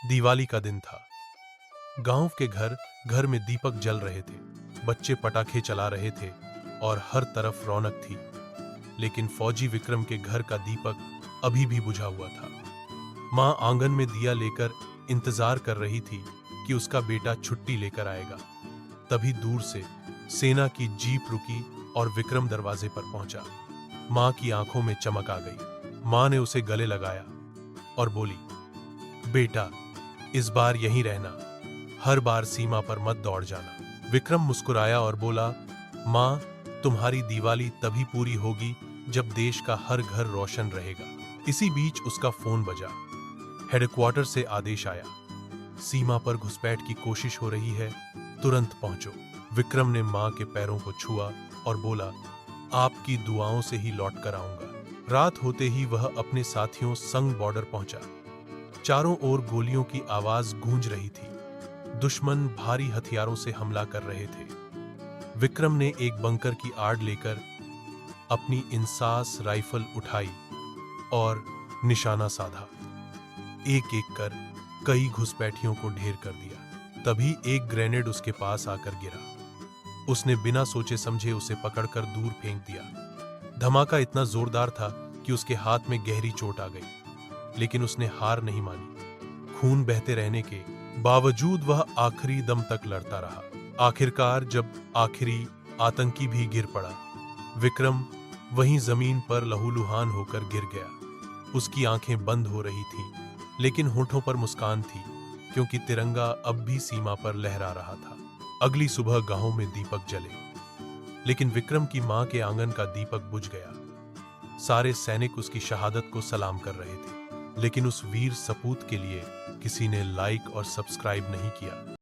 दिवाली का दिन था। गांव के घर घर में दीपक जल रहे थे, बच्चे पटाखे चला रहे थे और हर तरफ रौनक थी। लेकिन फौजी विक्रम के घर का दीपक अभी भी बुझा हुआ था। मां आंगन में दिया लेकर इंतजार कर रही थी कि उसका बेटा छुट्टी लेकर आएगा। तभी दूर से सेना की जीप रुकी और विक्रम दरवाजे पर पहुंचा। मां की आंखों में चमक आ गई। मां ने उसे गले लगाया और बोली, बेटा, इस बार यहीं रहना, हर बार सीमा पर मत दौड़ जाना। विक्रम मुस्कुराया और बोला, मां, तुम्हारी दिवाली तभी पूरी होगी जब देश का हर घर रोशन रहेगा। इसी बीच उसका फोन बजा। हेडक्वार्टर से आदेश आया, सीमा पर घुसपैठ की कोशिश हो रही है, तुरंत पहुंचो। विक्रम ने मां के पैरों को छुआ और बोला, आपकी दुआओं से ही लौट कर आऊंगा। रात होते ही वह अपने साथियों संग बॉर्डर पहुंचा। चारों ओर गोलियों की आवाज गूंज रही थी। दुश्मन भारी हथियारों से हमला कर रहे थे। विक्रम ने एक बंकर की आड़ लेकर अपनी इंसास राइफल उठाई और निशाना साधा। एक एक कर कई घुसपैठियों को ढेर कर दिया। तभी एक ग्रेनेड उसके पास आकर गिरा। उसने बिना सोचे समझे उसे पकड़कर दूर फेंक दिया। धमाका इतना जोरदार था कि उसके हाथ में गहरी चोट आ गई, लेकिन उसने हार नहीं मानी। खून बहते रहने के बावजूद वह आखिरी दम तक लड़ता रहा। आखिरकार जब आखिरी आतंकी भी गिर पड़ा, विक्रम वहीं जमीन पर लहूलुहान होकर गिर गया। उसकी आंखें बंद हो रही थीं, लेकिन होठों पर मुस्कान थी, क्योंकि तिरंगा अब भी सीमा पर लहरा रहा था। अगली सुबह गांव में दीपक जले, लेकिन विक्रम की मां के आंगन का दीपक बुझ गया। सारे सैनिक उसकी शहादत को सलाम कर रहे थे, लेकिन उस वीर सपूत के लिए किसी ने लाइक और सब्सक्राइब नहीं किया।